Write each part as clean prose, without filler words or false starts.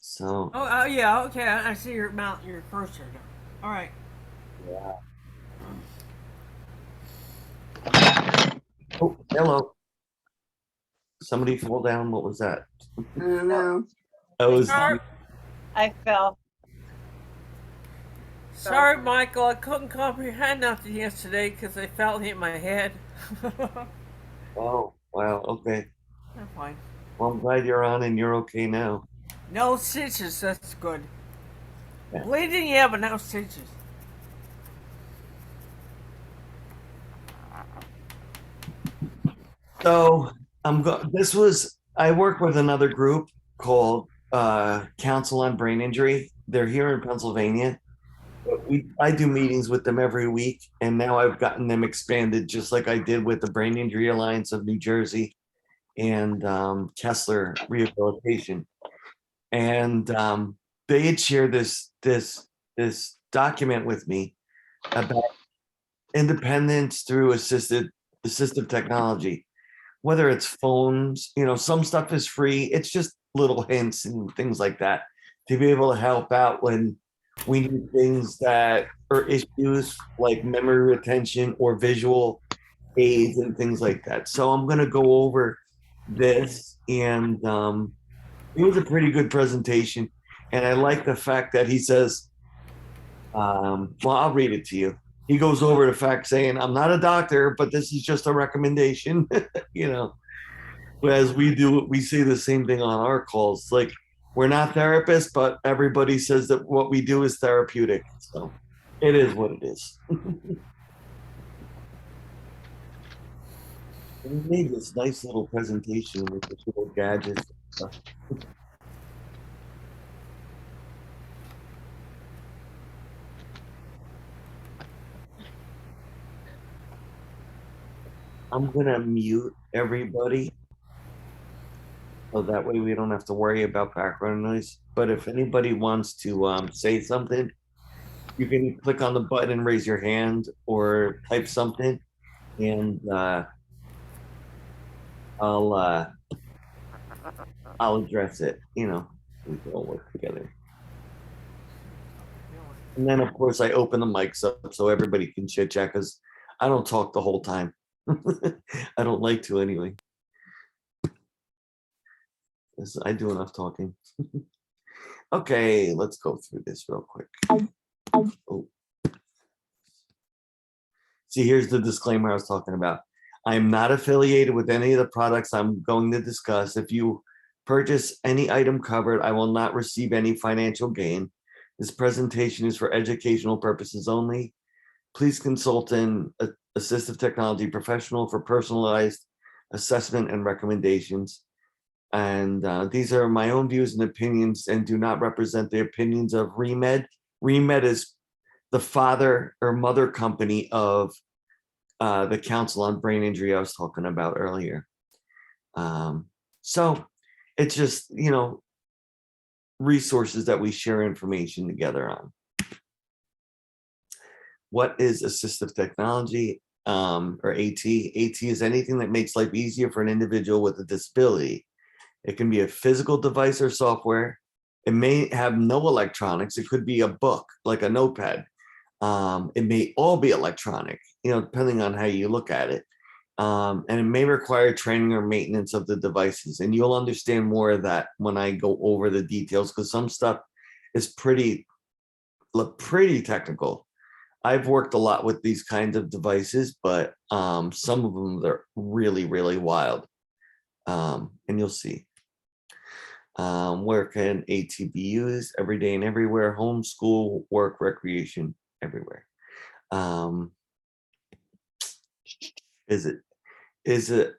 So, Oh, yeah, okay. I see your mount, your cursor now. All right. yeah. Oh, hello. Somebody fall down. What was that? I don't No, know. Oh, it I was Sorry, fell. I fell. sorry, Michael. I couldn't comprehend nothing yesterday because I felt it in my head. oh, wow. Okay. I'm fine. Well, I'm glad you're on and you're okay now. No stitches. That's good. Yeah. Bleeding, yeah, but no stitches. So this was, I work with another group called Council on Brain Injury. They're here in Pennsylvania. But I do meetings with them every week, and now I've gotten them expanded, just like I did with the Brain Injury Alliance of New Jersey and Kessler Rehabilitation. And they had shared this document with me about independence through assistive technology. Whether it's phones, some stuff is free. It's just little hints and things like that to be able to help out when we need things that are issues like memory retention or visual aids and things like that. So I'm going to go over this, and it was a pretty good presentation. And I like the fact that he says, well, I'll read it to you. He goes over the fact saying, I'm not a doctor, but this is just a recommendation, you know. Whereas we say the same thing on our calls. Like, we're not therapists, but everybody says that what we do is therapeutic. So it is what it is. We made this nice little presentation with this little gadgets and stuff. I'm gonna mute everybody so that way we don't have to worry about background noise. But if anybody wants to say something, you can click on the button and raise your hand or type something, and I'll uh, I'll address it. We can all work together. And then, of course, I open the mics up so everybody can chit chat because I don't talk the whole time. I don't like to anyway. I do enough talking. Okay, let's go through this real quick. Oh. See, here's the disclaimer I was talking about. I am not affiliated with any of the products I'm going to discuss. If you purchase any item covered, I will not receive any financial gain. This presentation is for educational purposes only. Please consult an assistive technology professional for personalized assessment and recommendations. And these are my own views and opinions and do not represent the opinions of ReMed. ReMed is the father or mother company of the Council on Brain Injury I was talking about earlier. So it's just, resources that we share information together on. What is assistive technology, or AT? AT is anything that makes life easier for an individual with a disability. It can be a physical device or software. It may have no electronics. It could be a book, like a notepad. It may all be electronic, depending on how you look at it. And it may require training or maintenance of the devices. And you'll understand more of that when I go over the details, because some stuff is pretty technical. I've worked a lot with these kinds of devices, but some of them are really, really wild. And you'll see. Where can AT be used? Every day and everywhere. Home, school, work, recreation, everywhere. Is it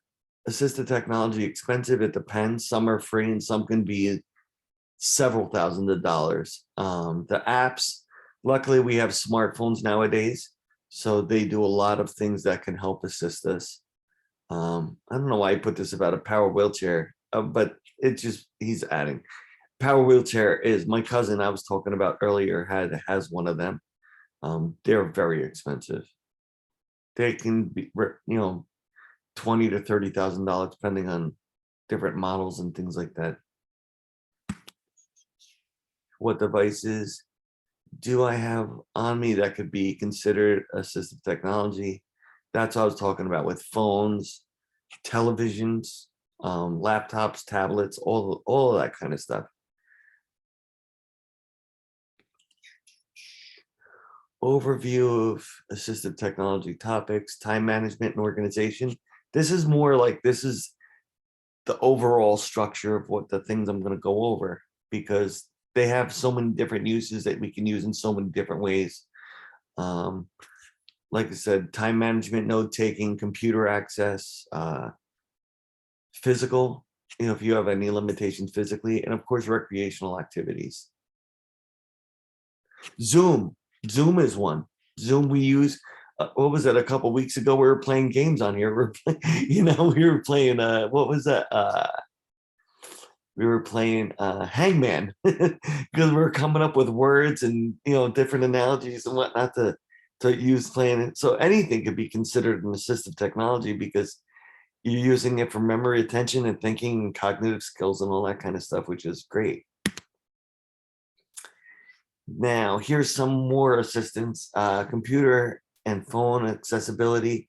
assistive technology expensive? It depends. Some are free and some can be several thousands of dollars. The apps, luckily we have smartphones nowadays, so they do a lot of things that can help assist us. I don't know why I put this about a power wheelchair, but it's just, he's adding. Power wheelchair is, my cousin I was talking about earlier has one of them. They're very expensive. They can be, $20,000 to $30,000 depending on different models and things like that. What devices do I have on me that could be considered assistive technology? That's what I was talking about with phones, televisions, laptops, tablets, all of that kind of stuff. Overview of assistive technology topics, time management and organization. This is more like, this is the overall structure of what the things I'm going to go over, because they have so many different uses that we can use in so many different ways. Like I said, time management, note taking, computer access, physical, if you have any limitations physically, and of course, recreational activities. Zoom is one. Zoom we use. What was it? A couple weeks ago, we were playing games on here. We were playing. What was that? We were playing Hangman because we were coming up with words and different analogies and whatnot to use playing it. So anything could be considered an assistive technology because you're using it for memory, attention, and thinking, and cognitive skills, and all that kind of stuff, which is great. Now, here's some more assistance: computer and phone accessibility,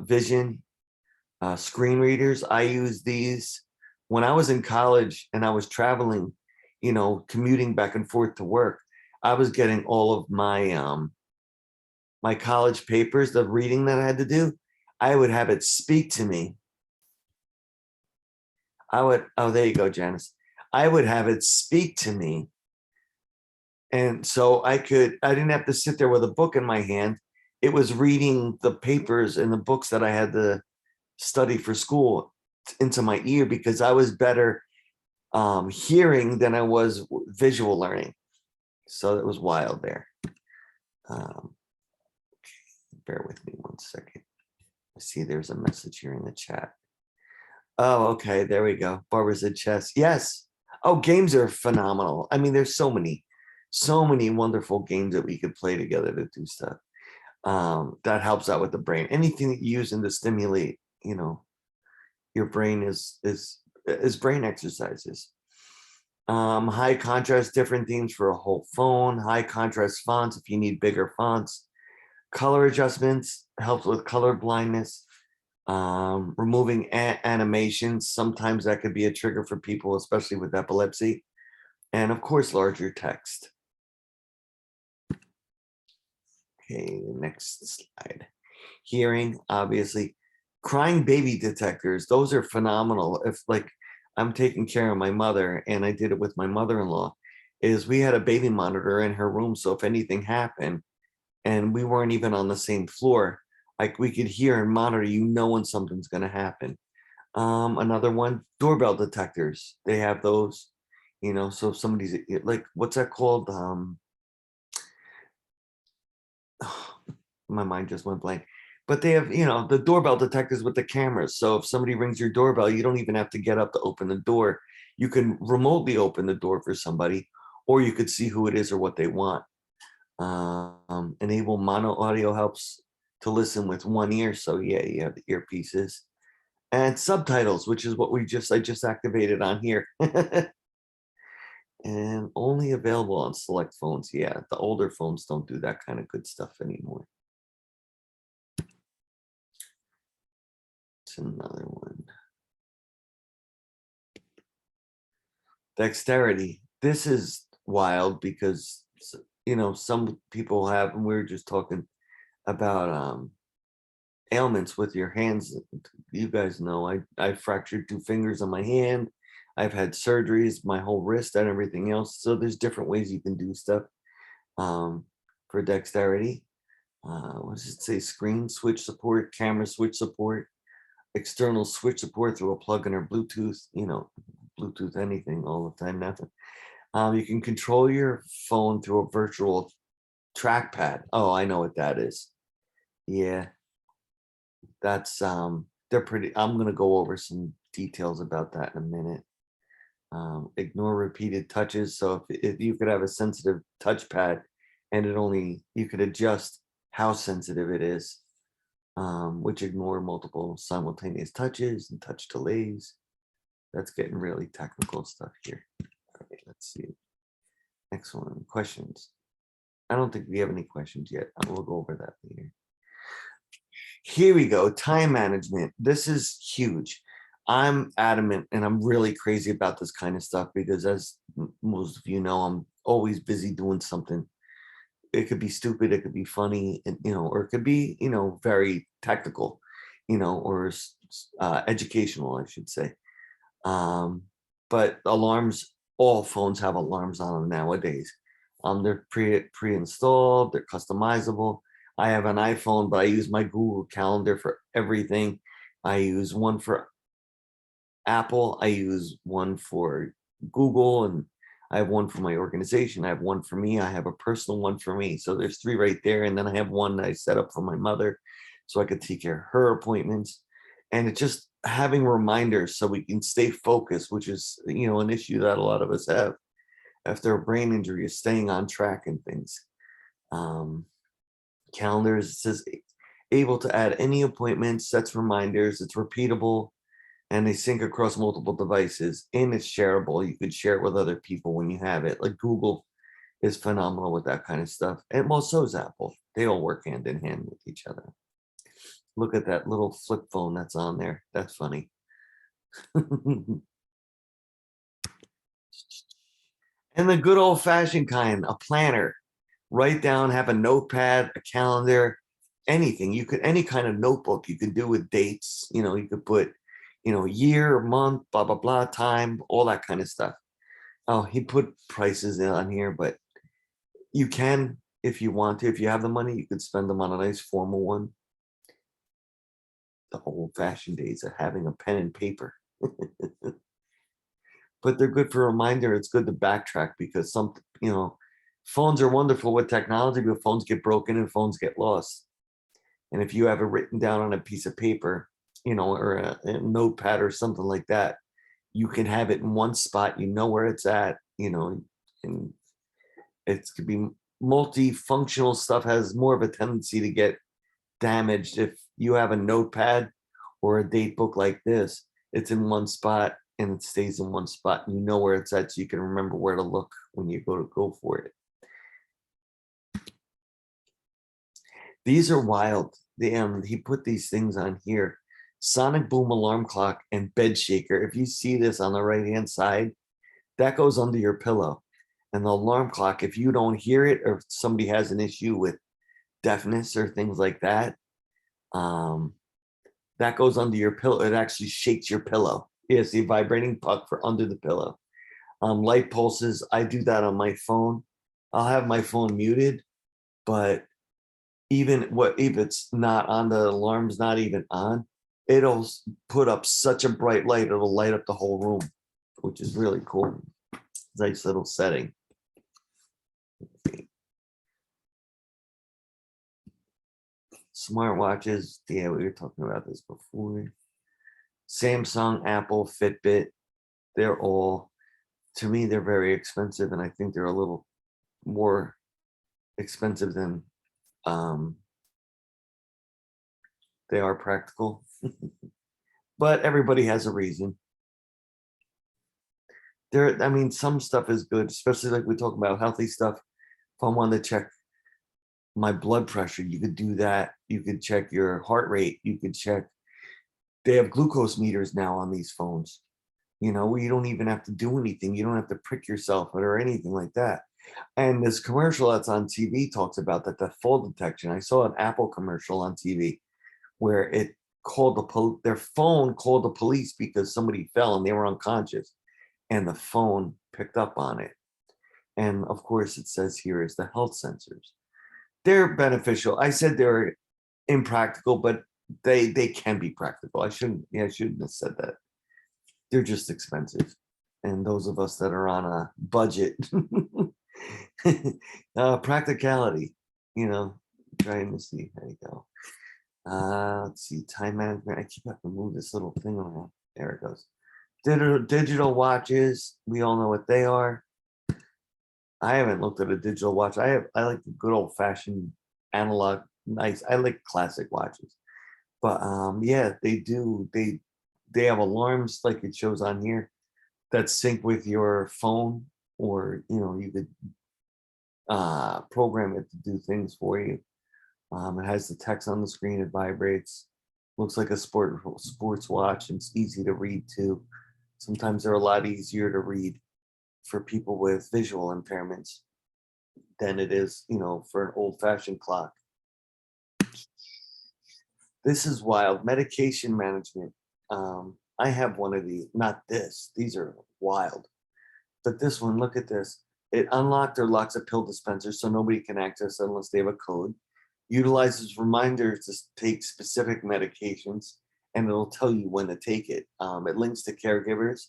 vision, screen readers. I use these when I was in college and I was traveling, commuting back and forth to work. I was getting all of my my college papers, the reading that I had to do. I would have it speak to me. Oh, there you go, Janice. I would have it speak to me. And so I didn't have to sit there with a book in my hand. It was reading the papers and the books that I had to study for school into my ear, because I was better hearing than I was visual learning. So it was wild there. Bear with me 1 second. I see there's a message here in the chat. Oh, okay, there we go. Barbara said chess. Yes. Oh, games are phenomenal. I mean, there's so many wonderful games that we could play together to do stuff. That helps out with the brain. Anything that you use to stimulate, your brain is brain exercises. High contrast, different themes for a whole phone. High contrast fonts if you need bigger fonts. Color adjustments helps with color blindness. Removing animations, sometimes that could be a trigger for people, especially with epilepsy. And of course, larger text. Okay, next slide. Hearing, obviously. Crying baby detectors, those are phenomenal. If I'm taking care of my mother, and I did it with my mother-in-law, is we had a baby monitor in her room, so if anything happened and we weren't even on the same floor, we could hear and monitor, when something's going to happen. Another one, doorbell detectors, they have those, so if somebody's what's that called? My mind just went blank. But they have, the doorbell detectors with the cameras. So if somebody rings your doorbell, you don't even have to get up to open the door. You can remotely open the door for somebody, or you could see who it is or what they want. Enable mono audio helps to listen with one ear. So yeah, you have the earpieces. And subtitles, which is what I just activated on here. And only available on select phones. Yeah, the older phones don't do that kind of good stuff anymore. It's another one. Dexterity. This is wild because some people have, and we were just talking about ailments with your hands. You guys know I fractured 2 fingers on my hand. I've had surgeries, my whole wrist and everything else. So there's different ways you can do stuff for dexterity. What does it say? Screen switch support, camera switch support, external switch support through a plug-in or Bluetooth, Bluetooth anything all the time now. You can control your phone through a virtual trackpad. Oh, I know what that is. Yeah, that's they're pretty. I'm gonna go over some details about that in a minute. Ignore repeated touches. So if you could have a sensitive touchpad, and you could adjust how sensitive it is, which ignore multiple simultaneous touches and touch delays. That's getting really technical stuff here. All right, let's see. Excellent. Questions? I don't think we have any questions yet. We'll go over that later. Here we go. Time management. This is huge. I'm adamant and I'm really crazy about this kind of stuff because, as most of you know, I'm always busy doing something. It could be stupid, it could be funny, and or it could be, very technical, or educational, I should say. But alarms, all phones have alarms on them nowadays. They're pre-installed, they're customizable. I have an iPhone, but I use my Google Calendar for everything. I use one for Apple, I use one for Google, and I have one for my organization. I have one for me. I have a personal one for me. So there's three right there. And then I have one that I set up for my mother so I could take care of her appointments. And it's just having reminders so we can stay focused, which is, an issue that a lot of us have after a brain injury, is staying on track and things. Calendars, it says able to add any appointments, sets reminders, it's repeatable, and they sync across multiple devices, and it's shareable. You could share it with other people when you have it. Like Google is phenomenal with that kind of stuff. And well, so is Apple. They all work hand in hand with each other. Look at that little flip phone that's on there. That's funny. And the good old fashioned kind, a planner. Write down, have a notepad, a calendar, anything. You could, any kind of notebook you could do with dates. You could put, year, month, blah, blah, blah, time, all that kind of stuff. Oh, he put prices on here, but you can, if you want to, if you have the money, you could spend them on a nice formal one. The old fashioned days of having a pen and paper. But they're good for a reminder. It's good to backtrack because phones are wonderful with technology, but phones get broken and phones get lost. And if you have it written down on a piece of paper, or a notepad or something like that, you can have it in one spot, where it's at, and it could be multifunctional stuff, has more of a tendency to get damaged. If you have a notepad or a date book like this, it's in one spot and it stays in one spot, and where it's at, so you can remember where to look when you go for it. These are wild. He put these things on here. Sonic boom alarm clock and bed shaker. If you see this on the right hand side, that goes under your pillow. And the alarm clock, if you don't hear it, or if somebody has an issue with deafness or things like that, that goes under your pillow. It actually shakes your pillow. It's the vibrating puck for under the pillow. Light pulses, I do that on my phone. I'll have my phone muted, but even if it's not on, the alarm's not even on, it'll put up such a bright light, it'll light up the whole room, which is really cool. Nice little setting. Smartwatches, yeah, we were talking about this before. Samsung, Apple, Fitbit, they're all, to me, they're very expensive, and I think they're a little more expensive than they are practical. But everybody has a reason. Some stuff is good, especially like we talk about healthy stuff. If I wanted to check my blood pressure, you could do that. You could check your heart rate. You could check. They have glucose meters now on these phones. You don't even have to do anything. You don't have to prick yourself or anything like that. And this commercial that's on TV talks about that, the fall detection. I saw an Apple commercial on TV where it called their phone called the police because somebody fell and they were unconscious, and the phone picked up on it. And of course, it says here is the health sensors. They're beneficial. I said they're impractical, but they can be practical. I shouldn't have said that. They're just expensive. And those of us that are on a budget, practicality, trying to see. There you go. Let's see, time management. I keep having to move this little thing around. There it goes. Digital watches. We all know what they are. I haven't looked at a digital watch. I like the good old fashioned analog. Nice. I like classic watches. But yeah, they do. They have alarms like it shows on here that sync with your phone, or you could program it to do things for you. It has the text on the screen, it vibrates, looks like a sports watch, and it's easy to read too. Sometimes they're a lot easier to read for people with visual impairments than it is, for an old-fashioned clock. This is wild. Medication management. I have one of these, not this. These are wild. But this one, look at this. It unlocked or locks a pill dispenser so nobody can access it unless they have a code. Utilizes reminders to take specific medications, and it'll tell you when to take it. It links to caregivers.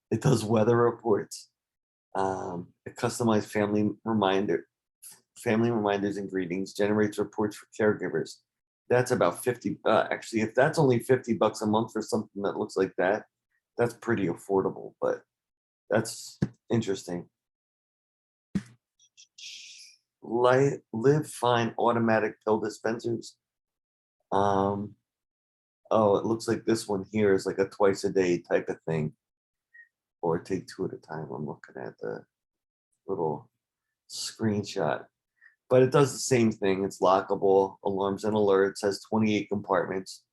It does weather reports. It customized family reminders and greetings, generates reports for caregivers. That's about 50. Actually, if that's only $50 a month for something that looks like that, that's pretty affordable, but that's interesting. Live Fine automatic pill dispensers. Oh, it looks like this one here is like a twice a day type of thing, or take two at a time. I'm looking at the little screenshot, but it does the same thing. It's lockable, alarms and alerts, has 28 compartments.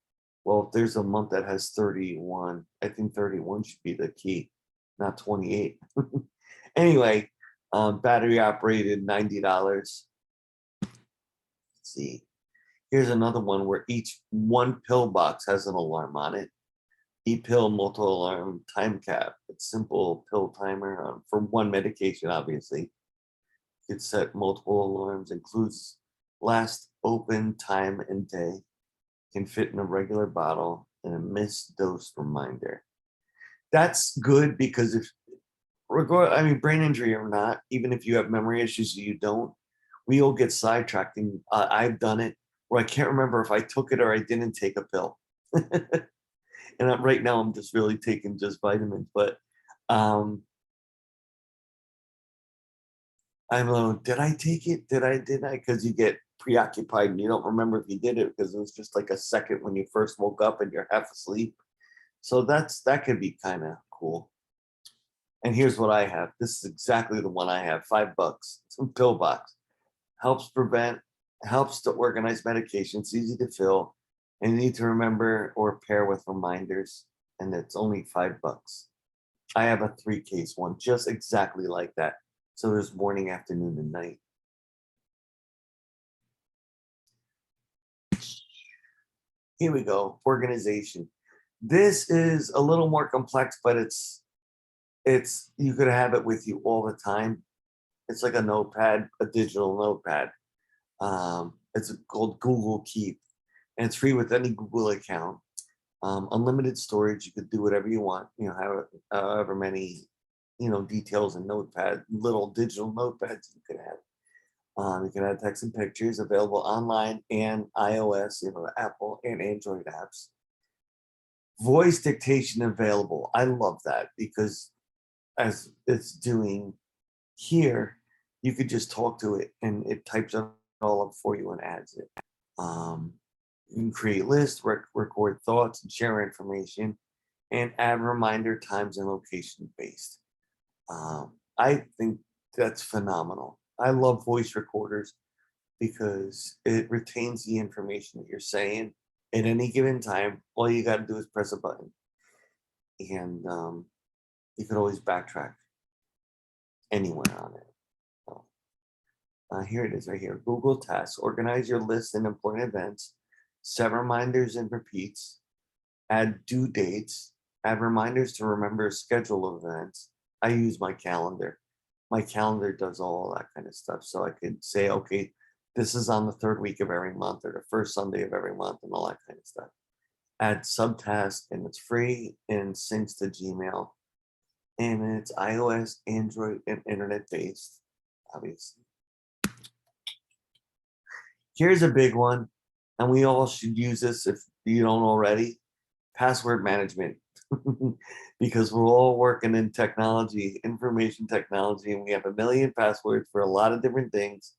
Well, if there's a month that has 31, I think 31 should be the key, not 28. Anyway, battery operated, $90. Let's see. Here's another one where each one pill box has an alarm on it. E-pill multi-alarm time cap. It's simple pill timer for one medication, obviously. You could set multiple alarms, includes last open time and day, can fit in a regular bottle, and a missed dose reminder. That's good because if brain injury or not, even if you have memory issues, you don't, we all get sidetracked. And I've done it where I can't remember if I took it or I didn't take a pill. And right now I'm just really taking just vitamins, but I don't know, did I take it? Did I? Because you get preoccupied and you don't remember if you did it because it was just like a second when you first woke up and you're half asleep. So that could be kind of cool. And here's what I have. This is exactly the one I have. $5. Some Pillbox. Helps to organize medications, easy to fill, and you need to remember or pair with reminders. And it's only $5. I have a 3-case one, just exactly like that. So there's morning, afternoon, and night. Here we go. Organization. This is a little more complex, but it's you could have it with you all the time. It's like a notepad, a digital notepad. It's called Google Keep, and it's free with any Google account. Unlimited storage. You could do whatever you want. However many, details and notepad, little digital notepads you could have. You can add text and pictures, available online and iOS, Apple and Android apps. Voice dictation available. I love that because as it's doing here, you could just talk to it and it types it all up for you and adds it. You can create lists, record thoughts, and share information, and add reminder times and location based. I think that's phenomenal. I love voice recorders because it retains the information that you're saying at any given time. All you got to do is press a button, and you can always backtrack anywhere on it. So, here it is right here. Google Tasks. Organize your list and important events. Set reminders and repeats. Add due dates. Add reminders to remember a schedule of events. I use my calendar. My calendar does all that kind of stuff. So I could say, okay, this is on the 3rd week of every month or the first Sunday of every month and all that kind of stuff. Add subtask, and it's free and syncs to Gmail. And it's iOS, Android, and internet based, obviously. Here's a big one, and we all should use this if you don't already. Password management. Because we're all working in technology, information technology, and we have a million passwords for a lot of different things.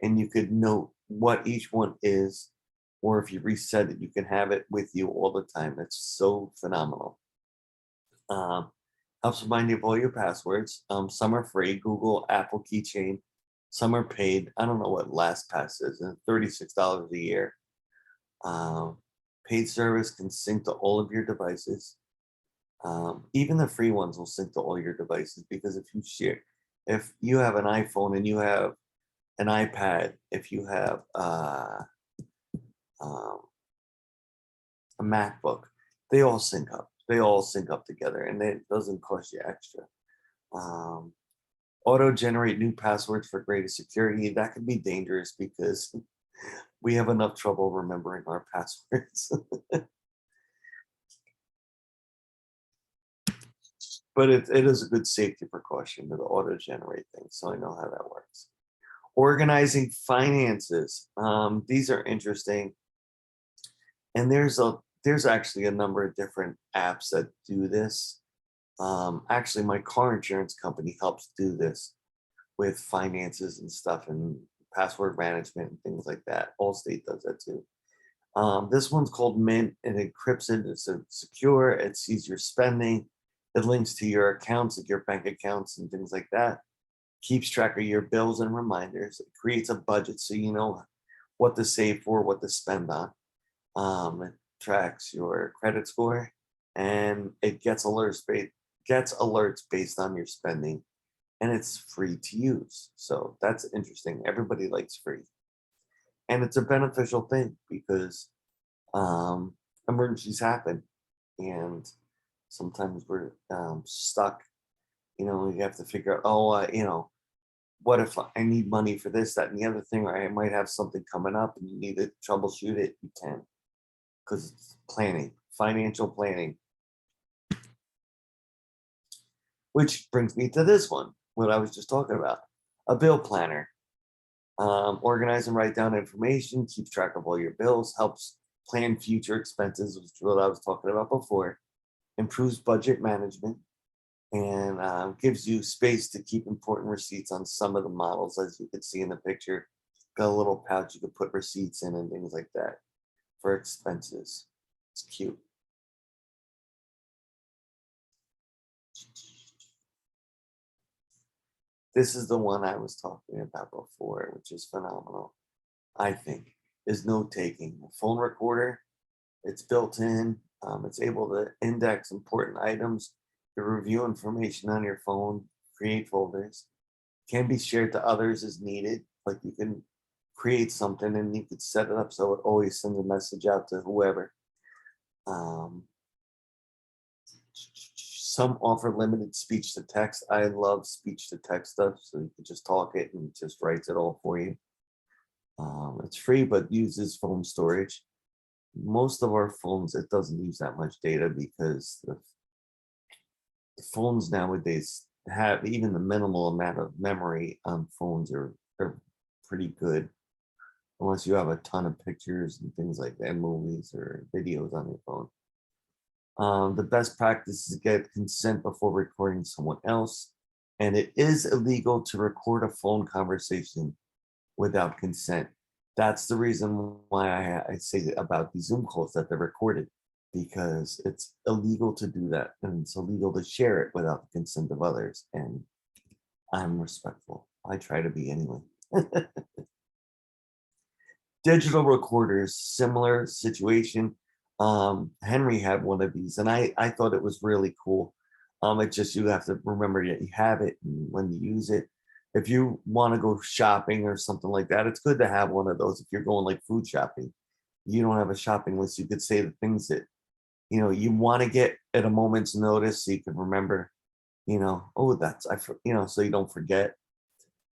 And you could note what each one is, or if you reset it, you can have it with you all the time. It's so phenomenal. Helps remind you of all your passwords. Some are free. Google, Apple Keychain, Some are paid. I don't know what LastPass is, and $36 a year. Paid service can sync to all of your devices. Even the free ones will sync to all your devices, because if you have an iPhone and you have an iPad, if you have um, a MacBook, they all sync up. They all sync up together, and it doesn't cost you extra. Auto generate new passwords for greater security. That can be dangerous because we have enough trouble remembering our passwords. But it is a good safety precaution to auto generate things, so I know how that works. Organizing finances. These are interesting, and there's actually a number of different apps that do this. Actually, my car insurance company helps do this with finances and stuff, and password management and things like that. Allstate does that too. This one's called Mint. It encrypts it. It's secure. It sees your spending. It links to your accounts, like your bank accounts and things like that. Keeps track of your bills and reminders. It creates a budget so you know what to save for, what to spend on. It tracks your credit score, and it gets alerts based on your spending, and it's free to use. So that's interesting. Everybody likes free, and it's a beneficial thing because emergencies happen, and sometimes we're stuck. We have to figure out, what if I need money for this, that, and the other thing, or I might have something coming up and you need to troubleshoot it, you can, because it's planning, financial planning. Which brings me to this one, what I was just talking about, a bill planner. Organize and write down information, keeps track of all your bills, helps plan future expenses, which is what I was talking about before, improves budget management, and gives you space to keep important receipts on some of the models, as you can see in the picture. Got a little pouch you could put receipts in and things like that for expenses. It's cute. This is the one I was talking about before, which is phenomenal, I think, is note-taking. A phone recorder, it's built in. It's able to index important items, to review information on your phone, create folders, can be shared to others as needed. Like you can create something and you could set it up so it always sends a message out to whoever. Some offer limited speech to text. I love speech to text stuff, so you can just talk it and it just writes it all for you. It's free but uses phone storage. Most of our phones, it doesn't use that much data because the phones nowadays have even the minimal amount of memory on phones are pretty good, unless you have a ton of pictures and things like that, movies or videos on your phone. The best practice is to get consent before recording someone else, and it is illegal to record a phone conversation without consent. That's the reason why I say about the Zoom calls that they're recorded, because it's illegal to do that, and it's illegal to share it without the consent of others. And I'm respectful. I try to be anyway. Digital recorders, similar situation. Henry had one of these, and I thought it was really cool. It just, you have to remember that you have it and when you use it. If you want to go shopping or something like that, it's good to have one of those. If you're going like food shopping, you don't have a shopping list, you could say the things that you want to get at a moment's notice, so you can remember, oh, that's so you don't forget.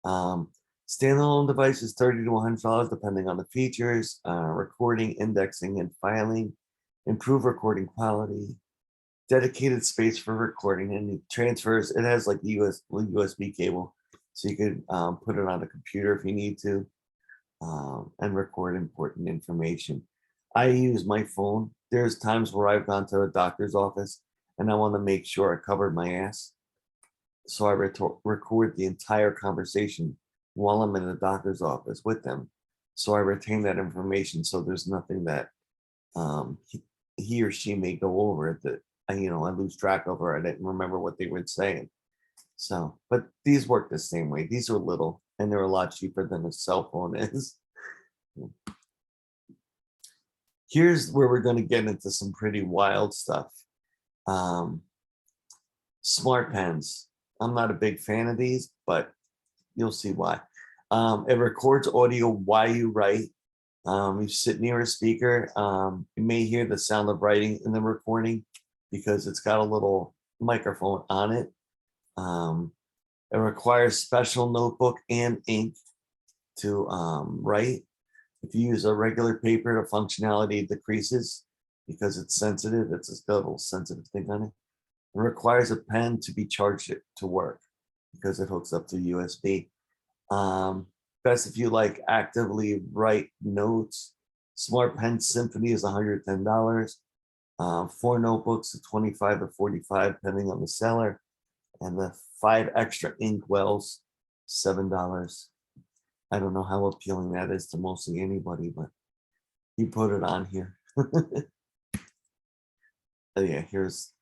Standalone devices, $30 to $100 depending on the features. Recording, indexing, and filing. Improve recording quality. Dedicated space for recording, and it transfers. It has like the USB cable, so you could put it on a computer if you need to, and record important information. I use my phone. There's times where I've gone to a doctor's office and I want to make sure I covered my ass, so I record the entire conversation while I'm in the doctor's office with them, so I retain that information, so there's nothing that he or she may go over that I lose track of, or I didn't remember what they were saying. So, but these work the same way. These are little. and they're a lot cheaper than a cell phone is. Here's where we're going to get into some pretty wild stuff. Smart pens. I'm not a big fan of these, but you'll see why. It records audio while you write. You sit near a speaker. You may hear the sound of writing in the recording because it's got a little microphone on it. It requires special notebook and ink to write. If you use a regular paper, the functionality decreases because it's sensitive. It's got a little sensitive thing on it. It requires a pen to be charged to work because it hooks up to USB. Best if you like actively write notes. Smart Pen Symphony is $110. 4 notebooks at $25 or $45, depending on the seller. And the 5 extra ink wells, $7. I don't know how appealing that is to mostly anybody, but he put it on here. Oh yeah, here's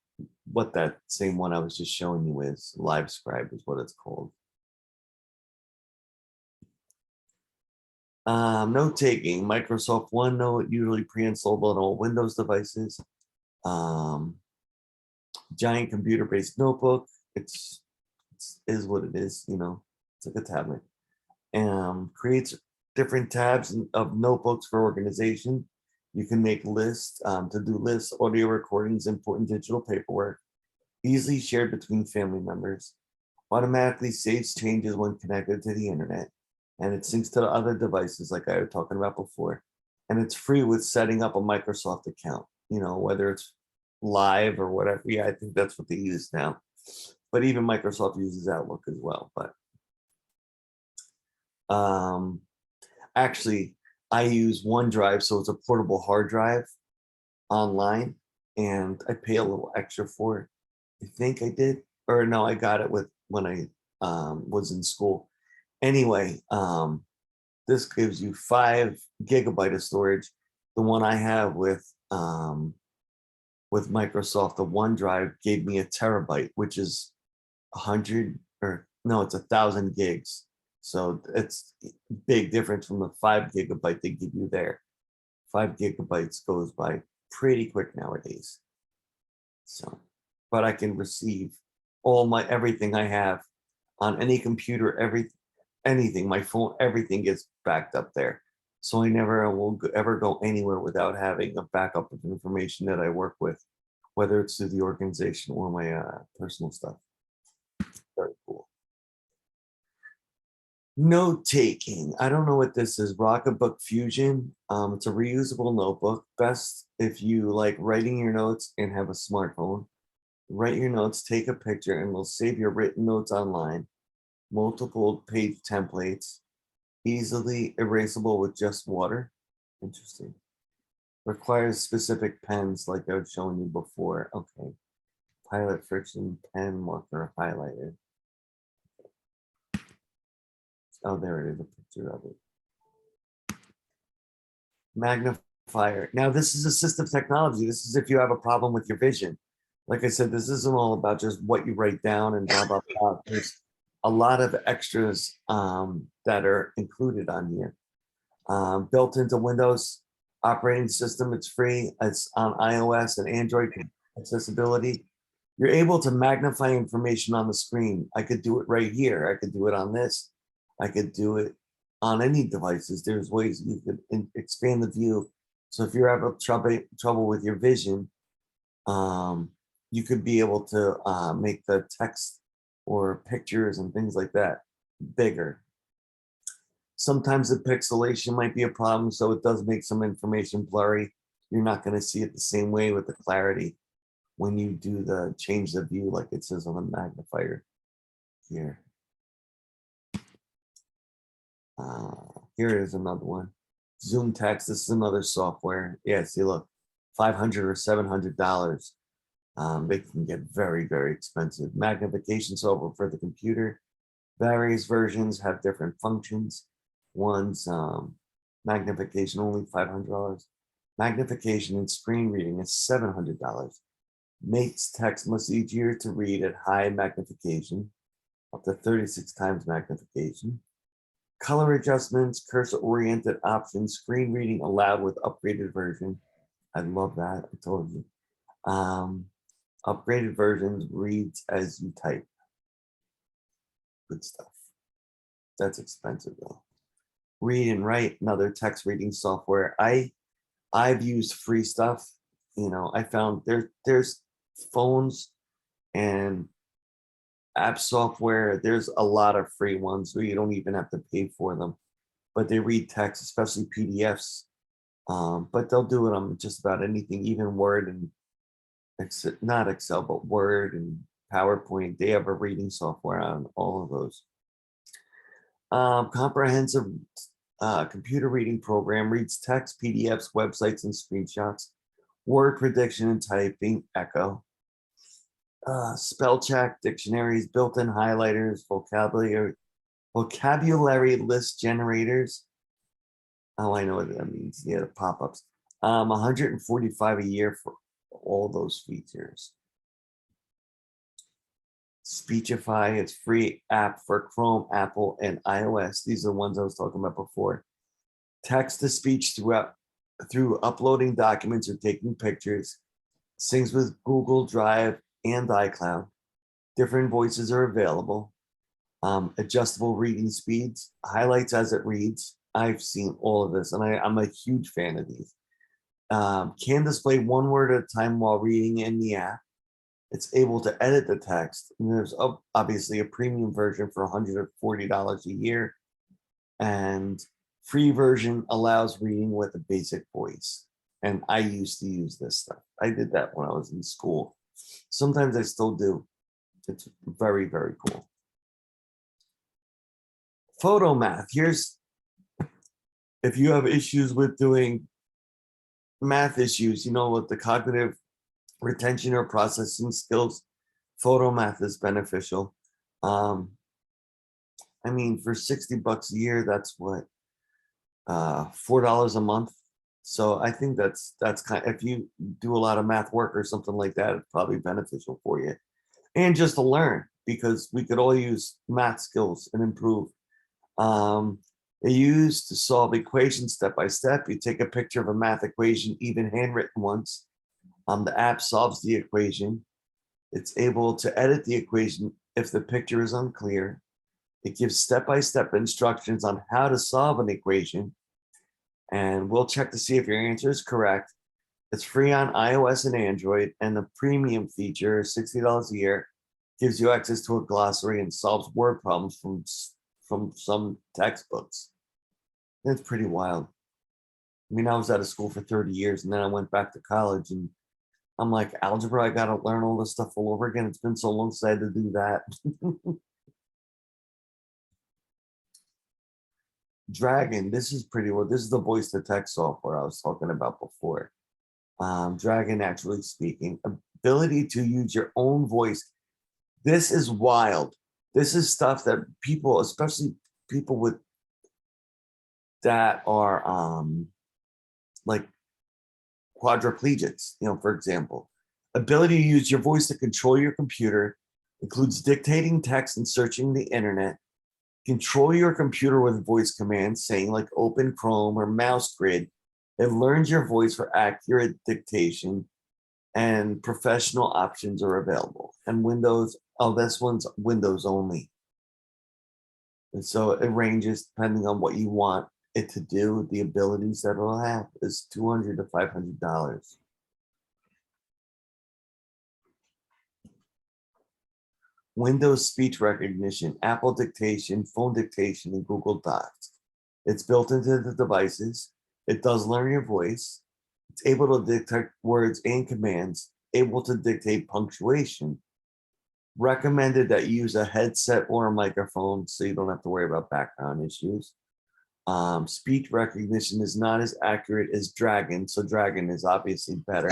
what that same one I was just showing you is. LiveScribe is what it's called. Note taking, Microsoft OneNote, usually pre-installable on all Windows devices. Giant computer-based notebook. It's is what it is, you know. It's like a tablet. Creates different tabs of notebooks for organization. You can make lists, to do lists, audio recordings, important digital paperwork, easily shared between family members, automatically saves changes when connected to the internet, and it syncs to the other devices like I was talking about before. And it's free with setting up a Microsoft account, you know, whether it's live or whatever. Yeah, I think that's what they use now. But even Microsoft uses Outlook as well. But actually, I use OneDrive, so it's a portable hard drive online, and I pay a little extra for it. I think I did, or no, I got it with when I was in school. Anyway, this gives you 5 gigabyte of storage. The one I have with Microsoft, the OneDrive gave me a terabyte, which is 100 or no, it's 1,000 gigs. So it's big difference from the 5 gigabyte they give you there. 5 gigabytes goes by pretty quick nowadays. So, but I can receive all my everything I have on any computer, anything, my phone, everything gets backed up there. So I never will ever go anywhere without having a backup of information that I work with, whether it's through the organization or my personal stuff. Very cool. Note taking. I don't know what this is. Rocketbook Fusion. It's a reusable notebook. Best if you like writing your notes and have a smartphone. Write your notes, take a picture, and we'll save your written notes online. Multiple page templates. Easily erasable with just water. Interesting. Requires specific pens like I was showing you before. Okay. Pilot friction, pen, marker, highlighter. Oh, there it is, a picture of it. Magnifier. Now, this is assistive technology. This is if you have a problem with your vision. Like I said, this isn't all about just what you write down and blah, blah, blah. There's a lot of extras that are included on here. Built into Windows operating system, it's free. It's on iOS and Android accessibility. You're able to magnify information on the screen. I could do it right here. I could do it on this. I could do it on any devices. There's ways you could expand the view. So if you're having trouble with your vision, you could be able to make the text or pictures and things like that bigger. Sometimes the pixelation might be a problem, so it does make some information blurry. You're not going to see it the same way with the clarity when you do the change the view like it says on the magnifier here. Here is another one. Zoomtext. This is another software. Yeah, see, look, $500 or $700. They can get very, very expensive. Magnification software for the computer. Various versions have different functions. One's magnification only $500. Magnification and screen reading is $700. Makes text much easier to read at high magnification, up to 36 times magnification. color adjustments, cursor-oriented options, screen reading allowed with upgraded version. I love that. I told you. Upgraded versions reads as you type. Good stuff. That's expensive though. Read and write, another text reading software. I've used free stuff. You know, I found there's phones and app software. There's a lot of free ones, so you don't even have to pay for them. But they read text, especially PDFs. But they'll do it on just about anything, even Word and not Excel, but Word and PowerPoint. They have a reading software on all of those. Comprehensive computer reading program reads text, PDFs, websites, and screenshots. Word prediction and typing, Echo. Spell check, dictionaries, built-in highlighters, vocabulary list generators. Oh, I know what that means. Yeah, the pop-ups. 145 a year for all those features. Speechify, it's free app for Chrome, Apple, and iOS. These are the ones I was talking about before. Text to speech through uploading documents or taking pictures. Syncs with Google Drive and iCloud. Different voices are available. Adjustable reading speeds, highlights as it reads. I've seen all of this, and I'm a huge fan of these. Can display one word at a time while reading in the app. It's able to edit the text. And there's obviously a premium version for $140 a year. And free version allows reading with a basic voice. And I used to use this stuff. I did that when I was in school. Sometimes I still do. It's very, very cool. Photo math. Here's, if you have issues with doing math issues, you know, with the cognitive retention or processing skills, photo math is beneficial. I mean, for 60 bucks a year, that's what, $4 a month. So I think that's kind of, if you do a lot of math work or something like that, it's probably beneficial for you. And just to learn, because we could all use math skills and improve. They use to solve equations step by step. You take a picture of a math equation, even handwritten ones. The app solves the equation. It's able to edit the equation if the picture is unclear. It gives step-by-step instructions on how to solve an equation. And we'll check to see if your answer is correct. It's free on iOS and Android. And the premium feature, $60 a year, gives you access to a glossary and solves word problems from some textbooks. That's pretty wild. I mean, I was out of school for 30 years and then I went back to college and I'm like, algebra, I got to learn all this stuff all over again. It's been so long since I had to do that. Dragon, this is pretty well. This is the voice to text software I was talking about before. Dragon, actually speaking, ability to use your own voice. This is wild. This is stuff that people, especially people with that are like quadriplegics, you know, for example. Ability to use your voice to control your computer includes dictating text and searching the internet. Control your computer with voice commands, saying like open Chrome or mouse grid. It learns your voice for accurate dictation, and professional options are available. And Windows, oh, this one's Windows only. And so it ranges depending on what you want it to do. The abilities that it'll have is $200 to $500. Windows speech recognition, Apple dictation, phone dictation, and Google Docs. It's built into the devices. It does learn your voice. It's able to detect words and commands, able to dictate punctuation. Recommended that you use a headset or a microphone so you don't have to worry about background issues. Speech recognition is not as accurate as Dragon, so Dragon is obviously better.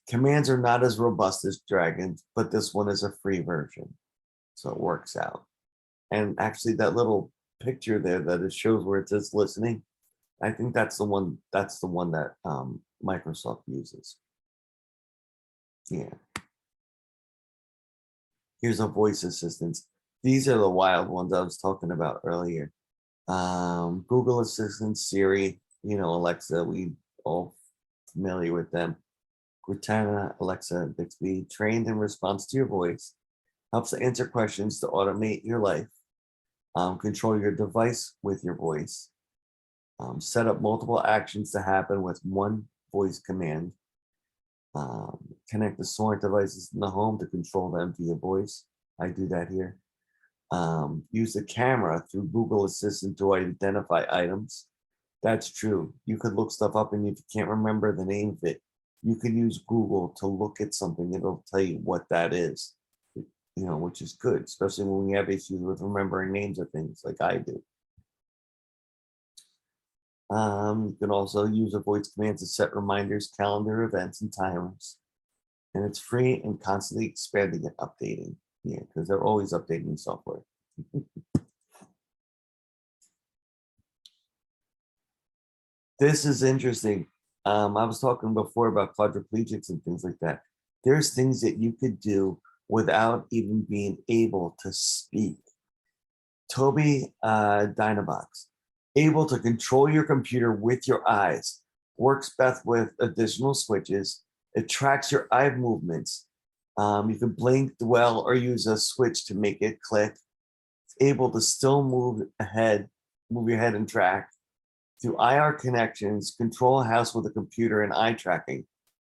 Commands are not as robust as Dragon, but this one is a free version, so it works out. And actually, that little picture there that it shows where it says listening, I think that's the one. That's the one that Microsoft uses. Yeah. Here's a voice assistant. These are the wild ones I was talking about earlier. Google Assistant, Siri, Alexa, we all familiar with them. Cortana, Alexa, Bixby, trained in response to your voice, helps to answer questions to automate your life, control your device with your voice, set up multiple actions to happen with one voice command, connect the smart devices in the home to control them via voice. I do that here. Use the camera through Google Assistant to identify items. That's true. You could look stuff up, and if you can't remember the name of it, you can use Google to look at something. It'll tell you what that is, which is good, especially when we have issues with remembering names of things like I do. You can also use a voice command to set reminders, calendar events, and timers. And it's free and constantly expanding and updating. Yeah, because they're always updating software. This is interesting. I was talking before about quadriplegics and things like that. There's things that you could do without even being able to speak. Toby Dynabox, able to control your computer with your eyes, works best with additional switches. It tracks your eye movements. You can blink, dwell, or use a switch to make it click. It's able to still move your head and track. Through IR connections, control a house with a computer and eye tracking.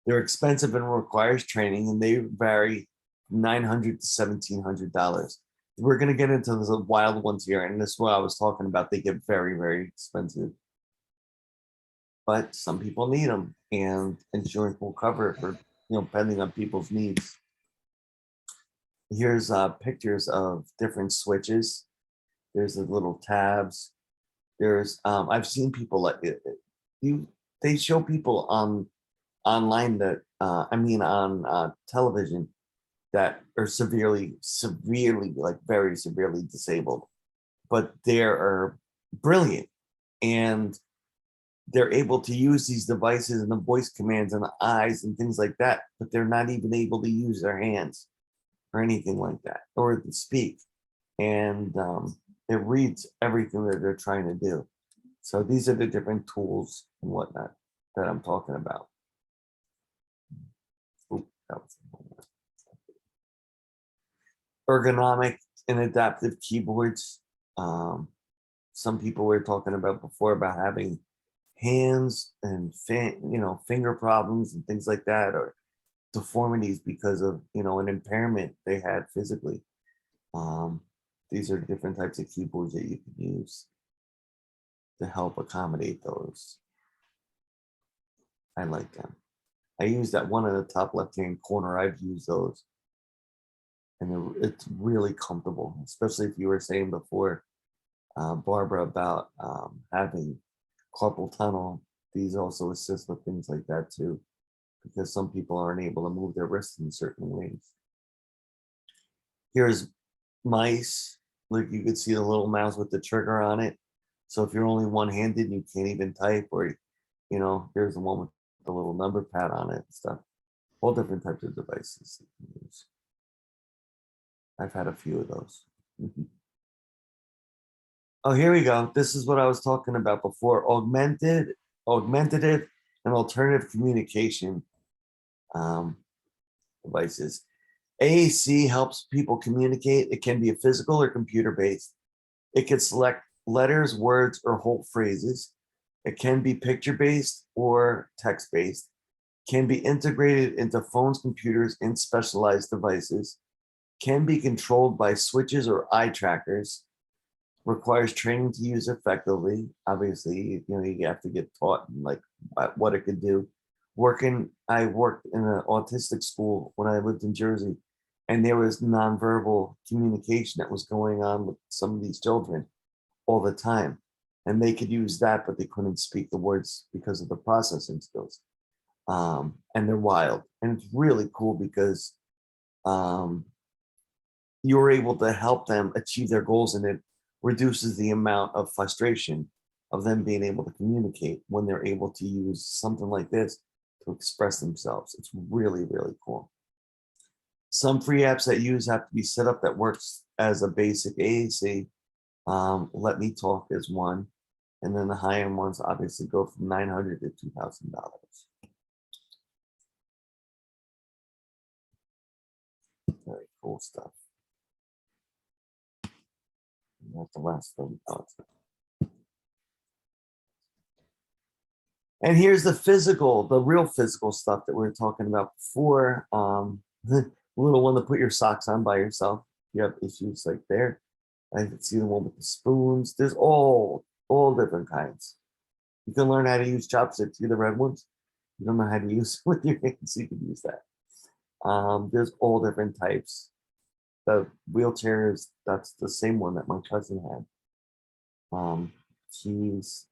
They're expensive and requires training, and they vary from $900 to $1,700. We're going to get into the wild ones here, and this is what I was talking about. They get very, very expensive. But some people need them, and insurance will cover it for, depending on people's needs. Here's pictures of different switches. There's the little tabs. There's I've seen people like it. They show people online that on television that are severely, like very severely disabled, but they are brilliant, and they're able to use these devices and the voice commands and the eyes and things like that, but they're not even able to use their hands or anything like that, or speak. And it reads everything that they're trying to do. So these are the different tools and whatnot that I'm talking about. Ergonomic and adaptive keyboards. Some people were talking about before about having hands and finger problems and things like that, or deformities because of an impairment they had physically. These are different types of keyboards that you can use to help accommodate those. I like them. I use that one in the top left-hand corner. I've used those, and it's really comfortable, especially if you were saying before, Barbara, about having carpal tunnel. These also assist with things like that too, because some people aren't able to move their wrists in certain ways. Here's mice. Look, you can see the little mouse with the trigger on it. So if you're only one-handed and you can't even type, or here's the one with the little number pad on it and stuff. All different types of devices you can use. I've had a few of those. Oh, here we go. This is what I was talking about before. Augmentative and alternative communication devices. AAC helps people communicate. It can be a physical or computer-based. It can select letters, words, or whole phrases. It can be picture-based or text-based. Can be integrated into phones, computers, and specialized devices. Can be controlled by switches or eye trackers. Requires training to use effectively. Obviously, you have to get taught like what it could do. I worked in an autistic school when I lived in Jersey, and there was nonverbal communication that was going on with some of these children all the time, and they could use that, but they couldn't speak the words because of the processing skills. And they're wild, and it's really cool because you're able to help them achieve their goals, and it reduces the amount of frustration of them being able to communicate when they're able to use something like this to express themselves. It's really, really cool. Some free apps that use have to be set up that works as a basic AAC. Let Me Talk is one. And then the high-end ones obviously go from $900 to $2,000. Very cool stuff. And that's the last $30. And here's the real physical stuff that we were talking about before. The little one to put your socks on by yourself. You have issues like there. I can see the one with the spoons. There's all different kinds. You can learn how to use chopsticks, the red ones. You don't know how to use with your hands, you can use that. There's all different types. The wheelchairs, that's the same one that my cousin had. She's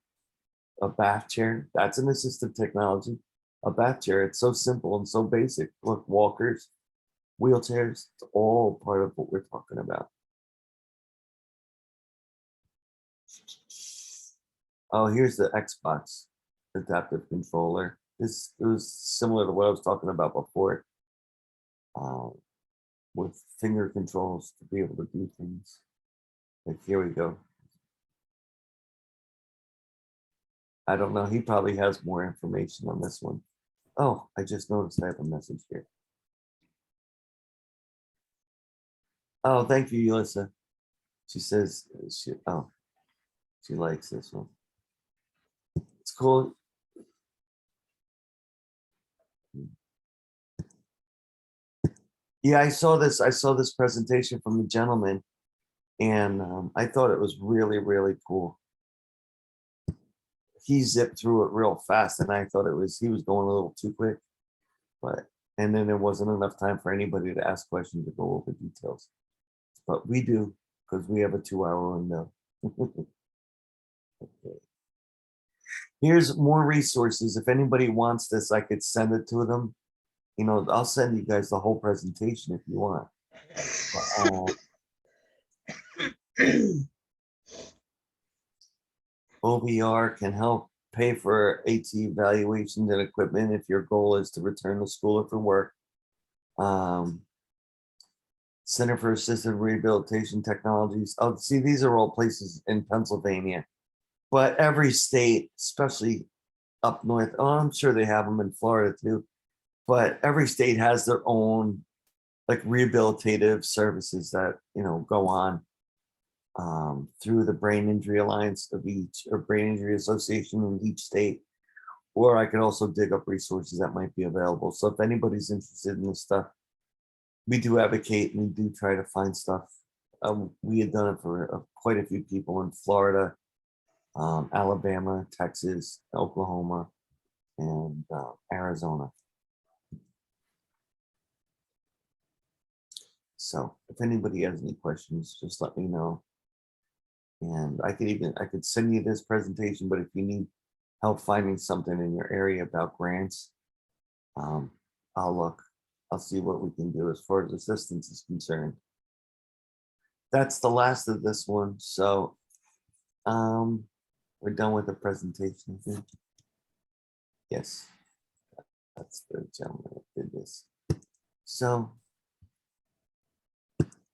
a bath chair. That's an assistive technology. A bath chair. It's so simple and so basic. Look, walkers, wheelchairs, it's all part of what we're talking about. Oh, here's the Xbox adaptive controller. This was similar to what I was talking about before, with finger controls to be able to do things. Like here we go. I don't know. He probably has more information on this one. Oh, I just noticed I have a message here. Oh, thank you, Yulissa. She says she likes this one. It's cool. Yeah, I saw this presentation from the gentleman, and I thought it was really, really cool. He zipped through it real fast, and I thought he was going a little too quick, and then there wasn't enough time for anybody to ask questions to go over details. But we do, because we have a 2-hour window. Okay. Here's more resources. If anybody wants this, I could send it to them. I'll send you guys the whole presentation if you want. OVR can help pay for AT evaluations and equipment if your goal is to return to school or for work. Center for Assistive Rehabilitation Technologies. Oh, see, these are all places in Pennsylvania, but every state, especially up north, I'm sure they have them in Florida too, but every state has their own like rehabilitative services that go on through the Brain Injury Alliance of each, or Brain Injury Association in each state. Or I could also dig up resources that might be available. So if anybody's interested in this stuff, we do advocate and we do try to find stuff. We had done it for quite a few people in Florida, Alabama, Texas, Oklahoma, and Arizona. So if anybody has any questions, just let me know. And I could send you this presentation, but if you need help finding something in your area about grants, I'll see what we can do as far as assistance is concerned. That's the last of this one. So we're done with the presentation. Yes, that's the gentleman that did this. So